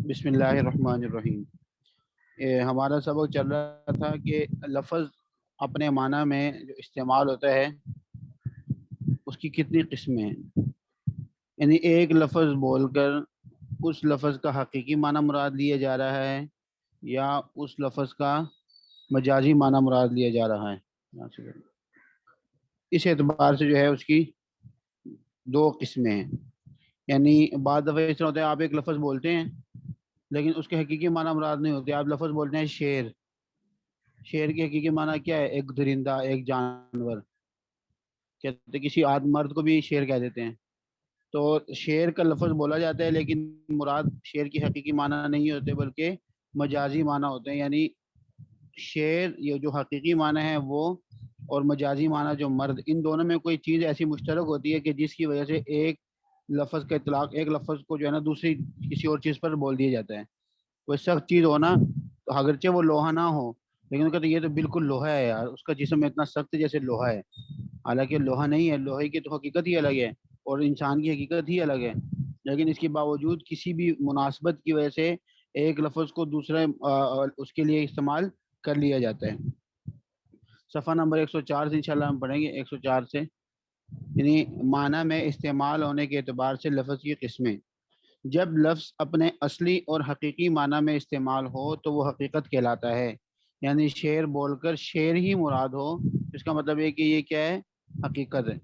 بسم اللہ الرحمن الرحیم۔ ہمارا سبق چل رہا تھا کہ لفظ اپنے معنی میں جو استعمال ہوتا ہے اس کی کتنی قسمیں ہیں، یعنی ایک لفظ بول کر اس لفظ کا حقیقی معنی مراد لیا جا رہا ہے یا اس لفظ کا مجازی معنی مراد لیا جا رہا ہے۔ اس اعتبار سے جو ہے اس کی دو قسمیں ہیں، یعنی بعض دفعہ اس طرح ہوتا ہے آپ ایک لفظ بولتے ہیں لیکن اس کے حقیقی معنی مراد نہیں ہوتے۔ آپ لفظ بولتے ہیں شیر، شیر کی حقیقی معنی کیا ہے؟ ایک درندہ، ایک جانور، کہتے کسی مرد کو بھی شیر کہہ دیتے ہیں۔ تو شیر کا لفظ بولا جاتا ہے لیکن مراد شیر کی حقیقی معنی نہیں ہوتے بلکہ مجازی معنی ہوتے ہیں، یعنی شیر یہ جو حقیقی معنی ہے وہ اور مجازی معنی جو مرد، ان دونوں میں کوئی چیز ایسی مشترک ہوتی ہے کہ جس کی وجہ سے ایک لفظ کا اطلاق ایک لفظ کو جو ہے نا دوسری کسی اور چیز پر بول دیا جاتا ہے۔ کوئی سخت چیز ہو نا، تو اگرچہ وہ لوہا نہ ہو لیکن کہتے یہ تو بالکل لوہا ہے یار، اس کا جسم اتنا سخت ہے جیسے لوہا ہے، حالانکہ لوہا نہیں ہے، لوہے کی تو حقیقت ہی الگ ہے اور انسان کی حقیقت ہی الگ ہے، لیکن اس کے باوجود کسی بھی مناسبت کی وجہ سے ایک لفظ کو دوسرے اس کے لیے استعمال کر لیا جاتا ہے۔ صفحہ نمبر 104 سے انشاءاللہ ہم پڑھیں گے، 104 سے، یعنی معنی میں استعمال ہونے کے اعتبار سے لفظ کی قسمیں۔ جب لفظ اپنے اصلی اور حقیقی معنی میں استعمال ہو تو وہ حقیقت کہلاتا ہے، یعنی شعر بول کر شعر ہی مراد ہو، اس کا مطلب ہے کہ یہ کیا ہے؟ حقیقت ہے۔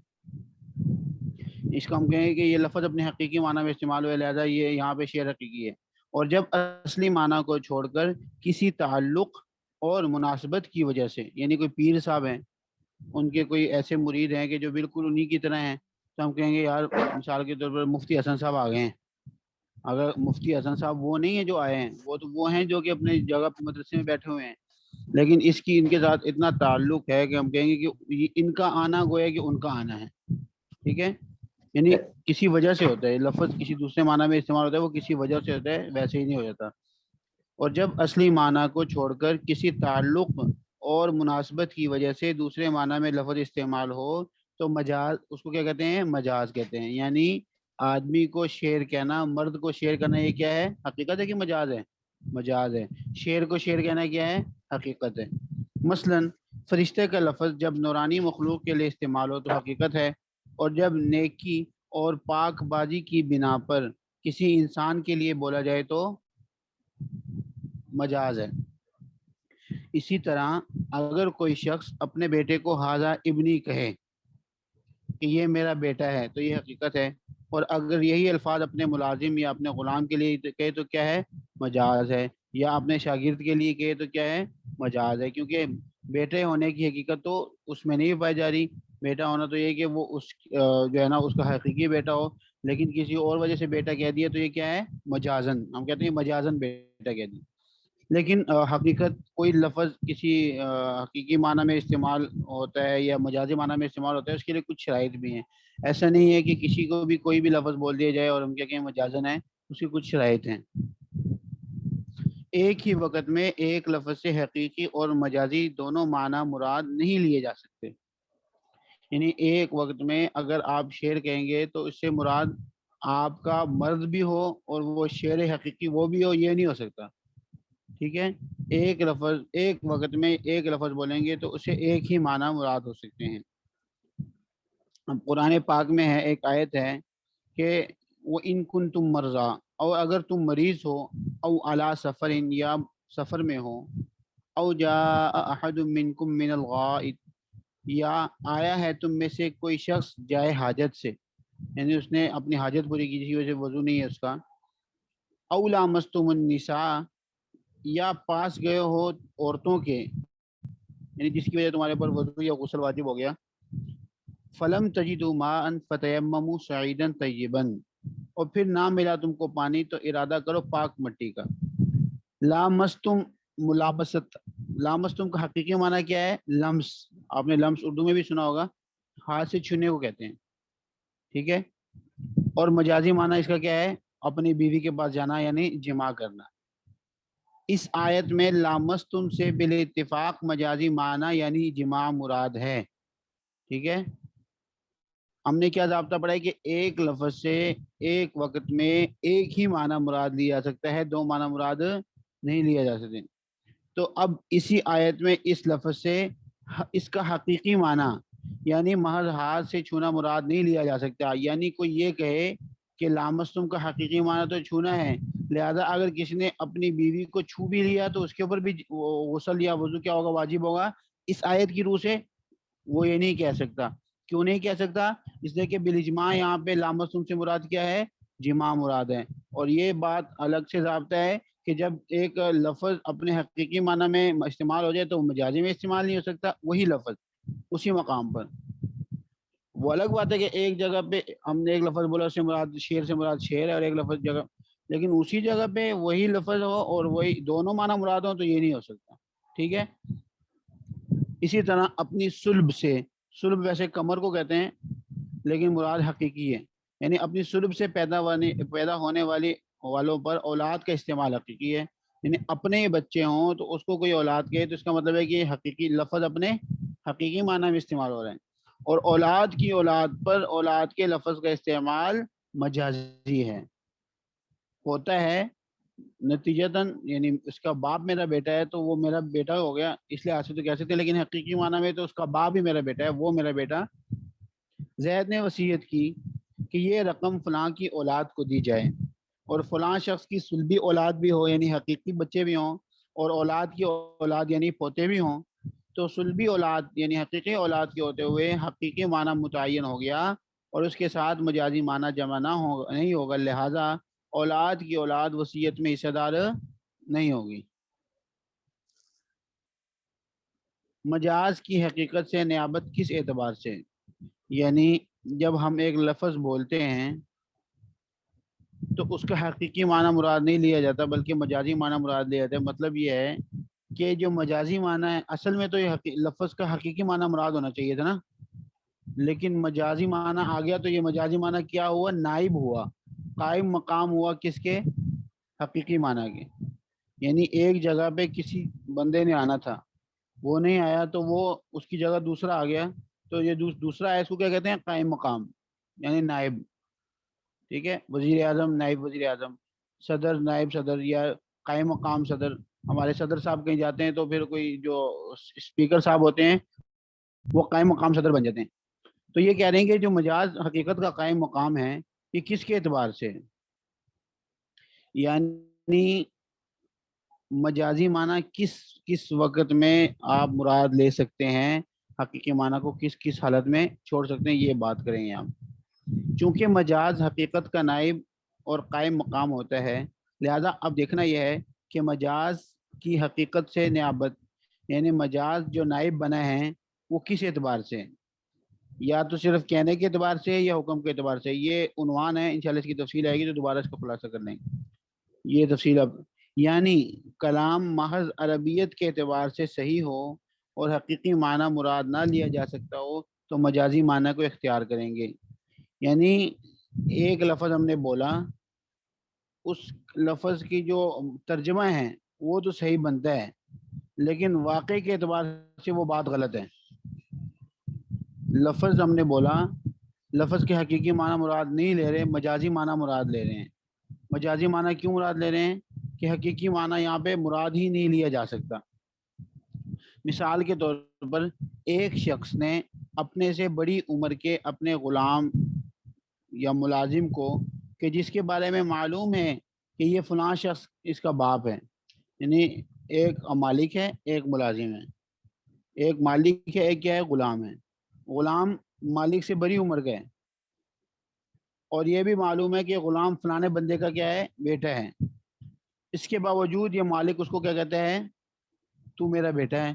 اس کا ہم کہیں گے کہ یہ لفظ اپنے حقیقی معنی میں استعمال ہوا، لہذا یہ یہاں پہ شعر حقیقی ہے۔ اور جب اصلی معنی کو چھوڑ کر کسی تعلق اور مناسبت کی وجہ سے، یعنی کوئی پیر صاحب ہیں، ان کے کوئی ایسے مرید ہیں کہ جو بالکل انہی کی طرح ہیں، تو ہم کہیں گے یار مثال کے طور پر مفتی حسن صاحب آ گئے ہیں۔ اگر مفتی حسن صاحب وہ نہیں ہیں جو آئے ہیں، وہ تو وہ ہیں جو کہ اپنے جگہ پہ مدرسے میں بیٹھے ہوئے ہیں، لیکن اس کی ان کے ساتھ اتنا تعلق ہے کہ ہم کہیں گے کہ ان کا آنا گویا کہ ان کا آنا ہے، ٹھیک ہے؟ یعنی کسی وجہ سے ہوتا ہے، لفظ کسی دوسرے معنی میں استعمال ہوتا ہے وہ کسی وجہ سے ہوتا ہے، ویسے ہی نہیں ہو جاتا۔ اور جب اصلی معنی کو چھوڑ کر کسی تعلق اور مناسبت کی وجہ سے دوسرے معنی میں لفظ استعمال ہو تو مجاز، اس کو کیا کہتے ہیں؟ مجاز کہتے ہیں۔ یعنی آدمی کو شعر کہنا، مرد کو شعر کہنا، یہ کیا ہے؟ حقیقت ہے کہ مجاز ہے؟ مجاز ہے۔ شعر کو شعر کہنا کیا ہے؟ حقیقت ہے۔ مثلا فرشتے کا لفظ جب نورانی مخلوق کے لیے استعمال ہو تو حقیقت ہے، اور جب نیکی اور پاک بازی کی بنا پر کسی انسان کے لیے بولا جائے تو مجاز ہے۔ اسی طرح اگر کوئی شخص اپنے بیٹے کو ھذا ابنی کہے کہ یہ میرا بیٹا ہے تو یہ حقیقت ہے، اور اگر یہی الفاظ اپنے ملازم یا اپنے غلام کے لیے کہے تو کیا ہے؟ مجاز ہے، یا اپنے شاگرد کے لیے کہے تو کیا ہے؟ مجاز ہے، کیونکہ بیٹے ہونے کی حقیقت تو اس میں نہیں پائی جا رہی۔ بیٹا ہونا تو یہ کہ وہ اس جو ہے نا اس کا حقیقی بیٹا ہو، لیکن کسی اور وجہ سے بیٹا کہہ دیا تو یہ کیا ہے؟ مجازن، ہم کہتے ہیں مجازن بیٹا کہہ دیا۔ لیکن حقیقت کوئی لفظ کسی حقیقی معنی میں استعمال ہوتا ہے یا مجازی معنی میں استعمال ہوتا ہے، اس کے لیے کچھ شرائط بھی ہیں۔ ایسا نہیں ہے کہ کسی کو بھی کوئی بھی لفظ بول دیا جائے اور ہم کیا کہیں مجازن ہے، اس کی کچھ شرائط ہیں۔ ایک ہی وقت میں ایک لفظ سے حقیقی اور مجازی دونوں معنی مراد نہیں لیے جا سکتے، یعنی ایک وقت میں اگر آپ شعر کہیں گے تو اس سے مراد آپ کا مرد بھی ہو اور وہ شعر حقیقی وہ بھی ہو، یہ نہیں ہو سکتا، ٹھیک ہے؟ ایک لفظ ایک وقت میں ایک لفظ بولیں گے تو اسے ایک ہی معنی مراد ہو سکتے ہیں۔ اب قرآن پاک میں ہے ایک آیت ہے کہ وہ ان کن تم مرضا، اور اگر تم مریض ہو، او علی سفر، یا سفر میں ہو، او جاء احد منکم من الغائط، یا آیا ہے تم میں سے کوئی شخص جائے حاجت سے، یعنی اس نے اپنی حاجت پوری کی، جس وجہ سے وضو نہیں ہے اس کا، او لامستم النساء، یا پاس گئے ہو عورتوں کے، یعنی جس کی وجہ تمہارے پر وضو یا غسل واجب ہو گیا، فلم تجدوا ماء فتیمموا صعیدا طیبا، اور پھر نہ ملا تم کو پانی تو ارادہ کرو پاک مٹی کا۔ لامستم، ملابست، لامستم کا حقیقی معنی کیا ہے؟ لمس، آپ نے لمس اردو میں بھی سنا ہوگا، ہاتھ سے چھونے کو کہتے ہیں، ٹھیک ہے؟ اور مجازی معنی اس کا کیا ہے؟ اپنی بیوی کے پاس جانا، یعنی جماع کرنا۔ اس آیت میں لامستم سے بالاتفاق مجازی معنی یعنی جماع مراد ہے، ٹھیک ہے؟ ہم نے کیا ضابطہ پڑھا ہے کہ ایک لفظ سے ایک وقت میں ایک ہی معنی مراد لیا جا سکتا ہے، دو معنی مراد نہیں لیا جا سکتے۔ تو اب اسی آیت میں اس لفظ سے اس کا حقیقی معنی یعنی محض ہاتھ سے چھونا مراد نہیں لیا جا سکتا۔ یعنی کوئی یہ کہے کہ لامستم کا حقیقی معنی تو چھونا ہے، لہذا اگر کسی نے اپنی بیوی کو چھو بھی لیا تو اس کے اوپر بھی غسل یا وضو کیا ہوگا، واجب ہوگا۔ اس آیت کی روح سے وہ یہ نہیں کہہ سکتا۔ کیوں نہیں کہہ سکتا؟ اس لیے کہ بالاجماع یہاں پہ لامستم سے مراد کیا ہے، جماع مراد ہے۔ اور یہ بات الگ سے ضابطہ ہے کہ جب ایک لفظ اپنے حقیقی معنی میں استعمال ہو جائے تو مجازی میں استعمال نہیں ہو سکتا، وہی لفظ اسی مقام پر۔ وہ الگ بات ہے کہ ایک جگہ پہ ہم نے ایک لفظ بولا، اس سے مراد شیر سے مراد شیر ہے، اور ایک لفظ جگہ لیکن اسی جگہ پہ وہی لفظ ہو اور وہی دونوں معنی مراد ہوں تو یہ نہیں ہو سکتا، ٹھیک ہے۔ اسی طرح اپنی صلب سے، صلب ویسے کمر کو کہتے ہیں لیکن مراد حقیقی ہے، یعنی اپنی صلب سے پیدا ہونے والی والوں پر اولاد کا استعمال حقیقی ہے، یعنی اپنے بچے ہوں تو اس کو کوئی اولاد کہے تو اس کا مطلب ہے کہ حقیقی لفظ اپنے حقیقی معنی میں استعمال ہو رہے ہیں، اور اولاد کی اولاد پر اولاد کے لفظ کا استعمال مجازی ہے، ہوتا ہے نتیجتاً، یعنی اس کا باپ میرا بیٹا ہے تو وہ میرا بیٹا ہو گیا، اس لیے آج تو کہہ سکتے، لیکن حقیقی معنی میں تو اس کا باپ ہی میرا بیٹا ہے، وہ میرا بیٹا۔ زید نے وصیت کی کہ یہ رقم فلاں کی اولاد کو دی جائے، اور فلاں شخص کی سلبی اولاد بھی ہو یعنی حقیقی بچے بھی ہوں، اور اولاد کی اولاد یعنی پوتے بھی ہوں، تو سلبی اولاد یعنی حقیقی اولاد کے ہوتے ہوئے حقیقی معنی متعین ہو گیا اور اس کے ساتھ مجازی معنی جمع نہیں ہوگا، لہذا اولاد کی اولاد وصیت میں حصہ دار نہیں ہوگی۔ مجاز کی حقیقت سے نیابت کس اعتبار سے؟ یعنی جب ہم ایک لفظ بولتے ہیں تو اس کا حقیقی معنی مراد نہیں لیا جاتا بلکہ مجازی معنی مراد لیا جاتا ہے۔ مطلب یہ ہے کہ جو مجازی معنی ہے، اصل میں تو یہ لفظ کا حقیقی معنی مراد ہونا چاہیے تھا نا، لیکن مجازی معنی آ گیا تو یہ مجازی معنی کیا ہوا، نائب ہوا، قائم مقام ہوا کس کے، حقیقی معنی کے۔ یعنی ایک جگہ پہ کسی بندے نے آنا تھا، وہ نہیں آیا تو وہ اس کی جگہ دوسرا آ گیا، تو یہ دوسرا ہے، اس کو کیا کہتے ہیں، قائم مقام یعنی نائب، ٹھیک ہے۔ وزیر اعظم، نائب وزیر اعظم، صدر، نائب صدر، یا قائم مقام صدر۔ ہمارے صدر صاحب کہیں جاتے ہیں تو پھر کوئی جو اسپیکر صاحب ہوتے ہیں وہ قائم مقام صدر بن جاتے ہیں۔ تو یہ کہہ رہے ہیں کہ جو مجاز حقیقت کا قائم مقام ہے یہ کس کے اعتبار سے، یعنی مجازی معنی کس وقت میں آپ مراد لے سکتے ہیں، حقیقی معنی کو کس حالت میں چھوڑ سکتے ہیں، یہ بات کریں گے ہم۔ چونکہ مجاز حقیقت کا نائب اور قائم مقام ہوتا ہے، لہذا اب دیکھنا یہ ہے کہ مجاز کی حقیقت سے نیابت یعنی مجاز جو نائب بنا ہے وہ کس اعتبار سے، یا تو صرف کہنے کے اعتبار سے یا حکم کے اعتبار سے۔ یہ عنوان ہے، انشاءاللہ اس کی تفصیل آئے گی تو دوبارہ اس کا خلاصہ کر لیں گے، یہ تفصیل اب۔ یعنی کلام محض عربیت کے اعتبار سے صحیح ہو اور حقیقی معنی مراد نہ لیا جا سکتا ہو تو مجازی معنی کو اختیار کریں گے۔ یعنی ایک لفظ ہم نے بولا، اس لفظ کی جو ترجمہ ہے وہ تو صحیح بنتا ہے لیکن واقع کے اعتبار سے وہ بات غلط ہے۔ لفظ ہم نے بولا، لفظ کے حقیقی معنی مراد نہیں لے رہے، مجازی معنی مراد لے رہے ہیں۔ مجازی معنی کیوں مراد لے رہے ہیں کہ حقیقی معنی یہاں پہ مراد ہی نہیں لیا جا سکتا۔ مثال کے طور پر ایک شخص نے اپنے سے بڑی عمر کے اپنے غلام یا ملازم کو، کہ جس کے بارے میں معلوم ہے کہ یہ فلاں شخص اس کا باپ ہے، یعنی ایک مالک ہے ایک ملازم ہے، ایک مالک ہے ایک کیا ہے، غلام ہے۔ غلام مالک سے بڑی عمر کا ہے اور یہ بھی معلوم ہے کہ غلام فلانے بندے کا کیا ہے، بیٹا ہے، اس کے باوجود یہ مالک اس کو کیا کہتا ہے، تو میرا بیٹا ہے،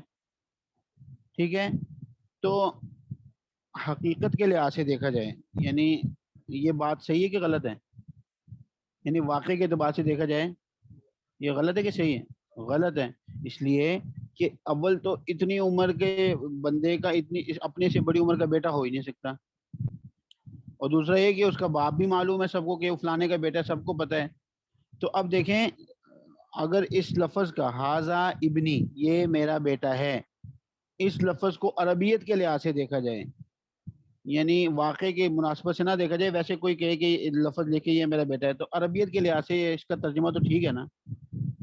ٹھیک ہے۔ تو حقیقت کے لحاظ سے دیکھا جائے یعنی یہ بات صحیح ہے کہ غلط ہے، یعنی واقع کے اعتبار سے دیکھا جائے یہ غلط ہے کہ صحیح ہے، غلط ہے۔ اس لیے کہ اول تو اتنی عمر کے بندے کا اپنے سے بڑی عمر کا بیٹا ہو ہی نہیں سکتا، اور دوسرا یہ کہ اس کا باپ بھی معلوم ہے سب کو کہ وہ فلانے کا بیٹا، سب کو پتہ ہے۔ تو اب دیکھیں اگر اس لفظ کا ہاذا ابنی، یہ میرا بیٹا ہے، اس لفظ کو عربیت کے لحاظ سے دیکھا جائے، یعنی واقع کی مناسبت سے نہ دیکھا جائے، ویسے کوئی کہے کہ لفظ لکھے یہ میرا بیٹا ہے، تو عربیت کے لحاظ سے اس کا ترجمہ تو ٹھیک ہے نا،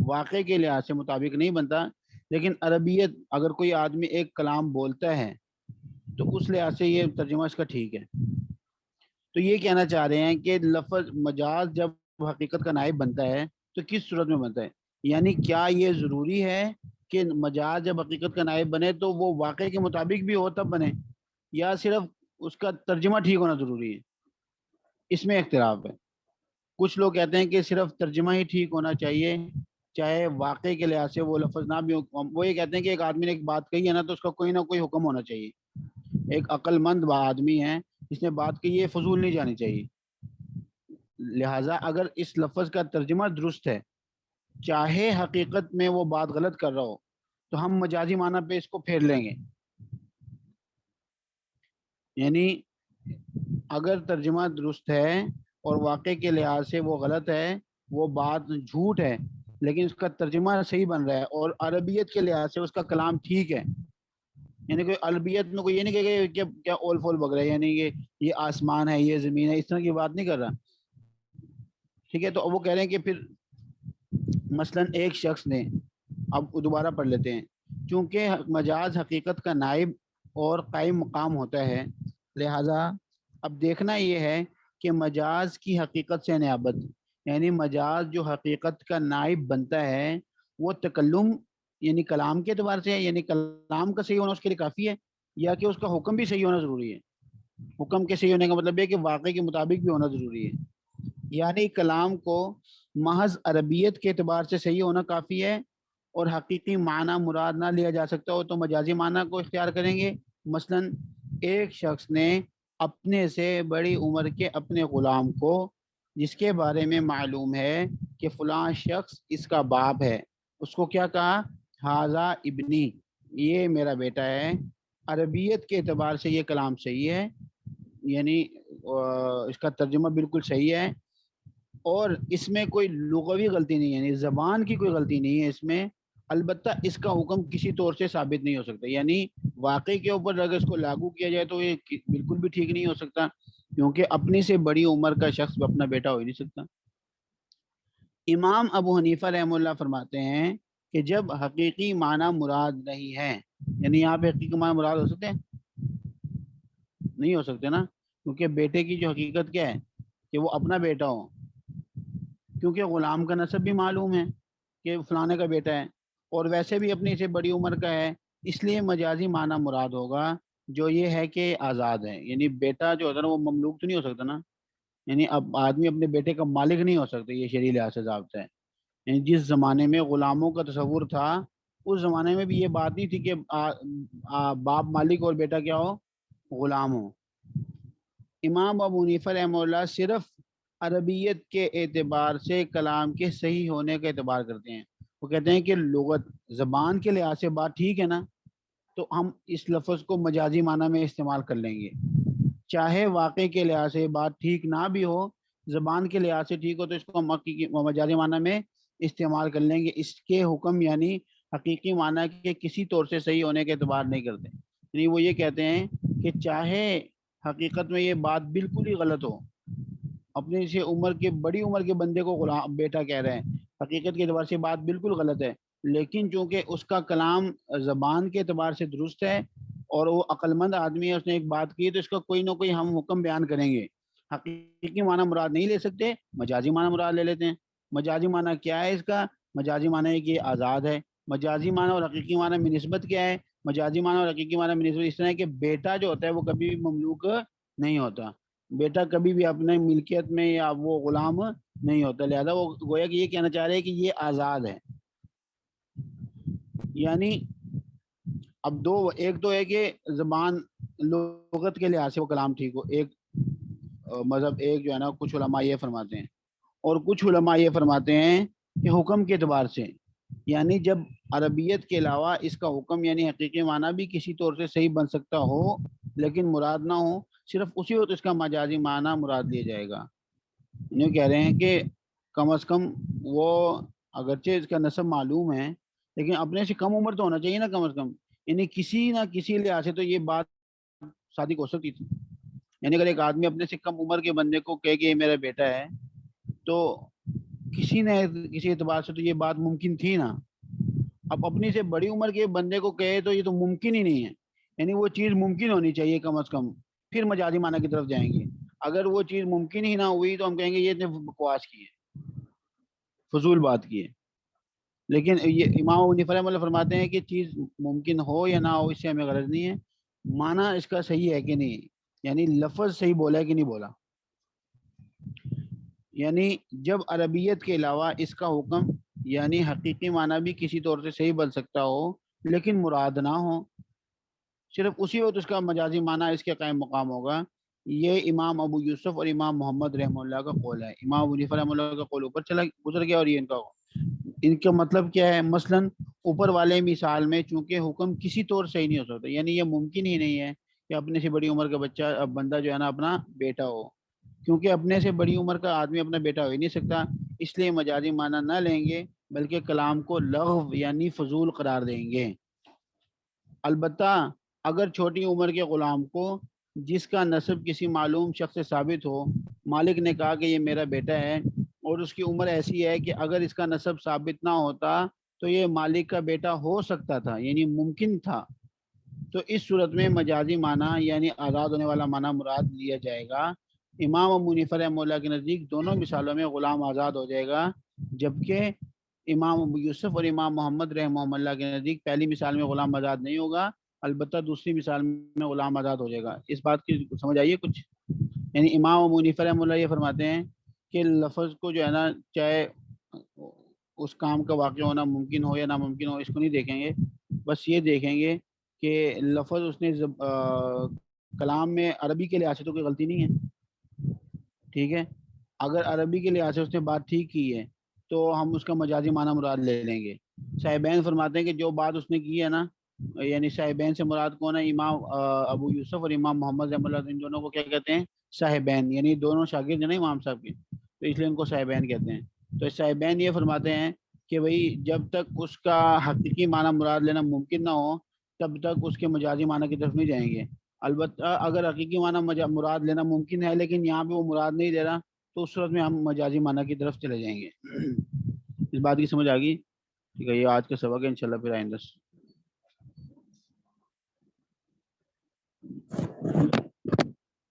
واقع کے لحاظ سے مطابق نہیں بنتا، لیکن عربیت اگر کوئی آدمی ایک کلام بولتا ہے تو اس لحاظ سے یہ ترجمہ اس کا ٹھیک ہے۔ تو یہ کہنا چاہ رہے ہیں کہ لفظ مجاز جب حقیقت کا نائب بنتا ہے تو کس صورت میں بنتا ہے، یعنی کیا یہ ضروری ہے کہ مجاز جب حقیقت کا نائب بنے تو وہ واقع کے مطابق بھی ہو تب بنے، یا صرف اس کا ترجمہ ٹھیک ہونا ضروری ہے؟ اس میں اختلاف ہے۔ کچھ لوگ کہتے ہیں کہ صرف ترجمہ ہی ٹھیک ہونا چاہیے، چاہے واقع کے لحاظ سے وہ لفظ نہ بھی ہو۔ وہ یہ کہتے ہیں کہ ایک آدمی نے ایک بات کہی ہے نا، تو اس کا کوئی نہ کوئی حکم ہونا چاہیے، ایک عقل مند آدمی ہے اس نے بات کی، یہ فضول نہیں جانی چاہیے۔ لہٰذا اگر اس لفظ کا ترجمہ درست ہے، چاہے حقیقت میں وہ بات غلط کر رہا ہو، تو ہم مجازی معنی پہ اس کو پھیر لیں گے۔ یعنی اگر ترجمہ درست ہے اور واقع کے لحاظ سے وہ غلط ہے، وہ بات جھوٹ ہے، لیکن اس کا ترجمہ صحیح بن رہا ہے اور عربیت کے لحاظ سے اس کا کلام ٹھیک ہے، یعنی کوئی عربیت میں کوئی یہ نہیں کہے کہ کیا اول فول بگ رہا ہے، یعنی کہ یہ آسمان ہے یہ زمین ہے، اس طرح کی بات نہیں کر رہا، ٹھیک ہے۔ تو وہ کہہ رہے ہیں کہ پھر مثلا ایک شخص نے، اب دوبارہ پڑھ لیتے ہیں، چونکہ مجاز حقیقت کا نائب اور قائم مقام ہوتا ہے، لہذا اب دیکھنا یہ ہے کہ مجاز کی حقیقت سے نیابت، یعنی مجاز جو حقیقت کا نائب بنتا ہے وہ تکلم یعنی کلام کے اعتبار سے ہے، یعنی کلام کا صحیح ہونا اس کے لیے کافی ہے، یا کہ اس کا حکم بھی صحیح ہونا ضروری ہے۔ حکم کے صحیح ہونے کا مطلب ہے کہ واقع کے مطابق بھی ہونا ضروری ہے، یعنی کلام کو محض عربیت کے اعتبار سے صحیح ہونا کافی ہے، اور حقیقی معنی مراد نہ لیا جا سکتا ہو تو مجازی معنی کو اختیار کریں گے۔ مثلا ایک شخص نے اپنے سے بڑی عمر کے اپنے غلام کو، جس کے بارے میں معلوم ہے کہ فلاں شخص اس کا باپ ہے، اس کو کیا کہا؟ ہاذا ابنی، یہ میرا بیٹا ہے۔ عربیت کے اعتبار سے یہ کلام صحیح ہے، یعنی اس کا ترجمہ بالکل صحیح ہے، اور اس میں کوئی لغوی غلطی نہیں ہے، یعنی زبان کی کوئی غلطی نہیں ہے اس میں، البتہ اس کا حکم کسی طور سے ثابت نہیں ہو سکتا، یعنی واقعی کے اوپر اگر اس کو لاگو کیا جائے تو یہ بالکل بھی ٹھیک نہیں ہو سکتا، کیونکہ اپنی سے بڑی عمر کا شخص اپنا بیٹا ہو ہی نہیں سکتا۔ امام ابو حنیفہ رحمہ اللہ فرماتے ہیں کہ جب حقیقی معنی مراد نہیں ہے، یعنی یہاں پہ حقیقی معنی مراد ہو سکتے ہیں؟ نہیں ہو سکتے نا، کیونکہ بیٹے کی جو حقیقت کیا ہے کہ وہ اپنا بیٹا ہو، کیونکہ غلام کا نسب بھی معلوم ہے کہ فلانے کا بیٹا ہے، اور ویسے بھی اپنی سے بڑی عمر کا ہے، اس لیے مجازی معنی مراد ہوگا جو یہ ہے کہ آزاد ہے، یعنی بیٹا جو ہوتا ہے نا وہ مملوک تو نہیں ہو سکتا نا، یعنی اب آدمی اپنے بیٹے کا مالک نہیں ہو سکتا، یہ شرعی لحاظ سے ضابطہ ہے۔ یعنی جس زمانے میں غلاموں کا تصور تھا اس زمانے میں بھی یہ بات نہیں تھی کہ باپ مالک اور بیٹا کیا ہو؟ غلام ہو۔ امام ابو حنیفہ رحمہ اللہ صرف عربیت کے اعتبار سے کلام کے صحیح ہونے کا اعتبار کرتے ہیں، وہ کہتے ہیں کہ لغت زبان کے لحاظ سے بات ٹھیک ہے نا، تو ہم اس لفظ کو مجازی معنی میں استعمال کر لیں گے، چاہے واقع کے لحاظ سے بات ٹھیک نہ بھی ہو، زبان کے لحاظ سے ٹھیک ہو تو اس کو ہم مجازی معنی میں استعمال کر لیں گے، اس کے حکم یعنی حقیقی معنی کے کسی طور سے صحیح ہونے کے اعتبار نہیں کرتے، یعنی وہ یہ کہتے ہیں کہ چاہے حقیقت میں یہ بات بالکل ہی غلط ہو، اپنے سے عمر کے بڑی عمر کے بندے کو غلام بیٹا کہہ رہے ہیں، حقیقت کے اعتبار سے بات بالکل غلط ہے، لیکن چونکہ اس کا کلام زبان کے اعتبار سے درست ہے اور وہ عقل مند آدمی ہے، اس نے ایک بات کی تو اس کا کوئی نہ کوئی ہم حکم بیان کریں گے، حقیقی معنی مراد نہیں لے سکتے، مجازی معنی مراد لے لیتے ہیں۔ مجازی معنی کیا ہے اس کا؟ مجازی معنی ہے کہ یہ آزاد ہے۔ مجازی معنی اور حقیقی معنی میں نسبت کیا ہے؟ مجازی معنی اور حقیقی معنی میں نسبت اس طرح ہے کہ بیٹا جو ہوتا ہے وہ کبھی بھی مملوک نہیں ہوتا، بیٹا کبھی بھی اپنے ملکیت میں یا وہ غلام نہیں ہوتا، لہذا وہ گویا کہ یہ کہنا چاہ رہے ہیں کہ یہ آزاد ہے۔ یعنی اب دو، ایک تو ہے کہ زبان لغت کے لحاظ سے وہ کلام ٹھیک ہو، ایک مذہب، ایک جو ہے نا کچھ علماء یہ فرماتے ہیں، اور کچھ علماء یہ فرماتے ہیں کہ حکم کے اعتبار سے، یعنی جب عربیت کے علاوہ اس کا حکم یعنی حقیقی معنی بھی کسی طور سے صحیح بن سکتا ہو لیکن مراد نہ ہو، صرف اسی وقت اس کا مجازی معنی مراد لیا جائے گا۔ یہ کہہ رہے ہیں کہ کم از کم وہ اگرچہ اس کا نسب معلوم ہے لیکن اپنے سے کم عمر تو ہونا چاہیے نا کم از کم، یعنی کسی نہ کسی لحاظ سے تو یہ بات صادق ہو سکتی تھی۔ یعنی اگر ایک آدمی اپنے سے کم عمر کے بندے کو کہے کہ یہ میرا بیٹا ہے تو کسی نے کسی اعتبار سے تو یہ بات ممکن تھی نا. اب اپنی سے بڑی عمر کے بندے کو کہے تو یہ تو ممکن ہی نہیں ہے. یعنی وہ چیز ممکن ہونی چاہیے کم از کم, پھر مجازی معنی کی طرف جائیں گے. اگر وہ چیز ممکن ہی نہ ہوئی تو ہم کہیں گے یہ نے بکواس کی ہے, فضول بات کی ہے. لیکن یہ امام ابو حنیفہ رحمۃ اللہ فرماتے ہیں کہ چیز ممکن ہو یا نہ ہو اس سے ہمیں غرض نہیں ہے, معنی اس کا صحیح ہے کہ نہیں, یعنی لفظ صحیح بولا ہے کہ نہیں بولا. یعنی جب عربیت کے علاوہ اس کا حکم یعنی حقیقی معنی بھی کسی طور سے صحیح بن سکتا ہو لیکن مراد نہ ہو, صرف اسی وقت اس کا مجازی معنی اس کے قائم مقام ہوگا. یہ امام ابو یوسف اور امام محمد رحمہ اللہ کا قول ہے. امام ابو حنیفہ رحمہ اللہ کا قول اوپر چلا گزر گیا, اور یہ ان کا مطلب کیا ہے, مثلا اوپر والے مثال میں چونکہ حکم کسی طور صحیح نہیں ہو سکتا, یعنی یہ ممکن ہی نہیں ہے کہ اپنے سے بڑی عمر کا بچہ بندہ جو ہے نا اپنا بیٹا ہو, کیونکہ اپنے سے بڑی عمر کا آدمی اپنا بیٹا ہو ہی نہیں سکتا. اس لیے مجازی معنی نہ لیں گے بلکہ کلام کو لغو یعنی فضول قرار دیں گے. البتہ اگر چھوٹی عمر کے غلام کو جس کا نسب کسی معلوم شخص سے ثابت ہو, مالک نے کہا کہ یہ میرا بیٹا ہے, اور اس کی عمر ایسی ہے کہ اگر اس کا نسب ثابت نہ ہوتا تو یہ مالک کا بیٹا ہو سکتا تھا, یعنی ممکن تھا, تو اس صورت میں مجازی معنی یعنی آزاد ہونے والا معنی مراد لیا جائے گا. امام ابو حنیفہ رحمہ اللہ کے نزدیک دونوں مثالوں میں غلام آزاد ہو جائے گا, جبکہ امام ابو یوسف اور امام محمد رحمہ اللہ کے نزدیک پہلی مثال میں غلام آزاد نہیں ہوگا, البتہ دوسری مثال میں غلام آزاد ہو جائے گا. اس بات کی سمجھ آئیے کچھ؟ یعنی امام ابو حنیفہ رحمہ اللہ یہ فرماتے ہیں کہ لفظ کو جو ہے نا, چاہے اس کام کا واقع ہونا ممکن ہو یا ناممکن ہو, اس کو نہیں دیکھیں گے, بس یہ دیکھیں گے کہ لفظ اس نے کلام میں عربی کے لحاظ سے تو کوئی غلطی نہیں ہے, ٹھیک ہے. اگر عربی کے لحاظ سے اس نے بات ٹھیک کی ہے تو ہم اس کا مجازی معنی مراد لے لیں گے. صاحبین فرماتے ہیں کہ جو بات اس نے کی ہے نا, یعنی صاحبین سے مراد کون ہے, امام ابو یوسف اور امام محمد رحمہ اللہ, ان دونوں کو کیا کہتے ہیں, صاحبین, یعنی دونوں شاگرد ہیں نا امام صاحب کے, تو اس لیے ان کو صاحبین کہتے ہیں. تو صاحبین یہ فرماتے ہیں کہ بھئی جب تک اس کا حقیقی معنی مراد لینا ممکن نہ ہو تب تک اس کے مجازی معنی کی طرف نہیں جائیں گے. البتہ اگر حقیقی معنی مراد لینا ممکن ہے لیکن یہاں پہ وہ مراد نہیں دے رہا تو اس صورت میں ہم مجازی معنی کی طرف چلے جائیں گے. اس بات کی سمجھ آ گئی؟ ٹھیک ہے, یہ آج کا سبق ہے, انشاءاللہ پھر آئندہ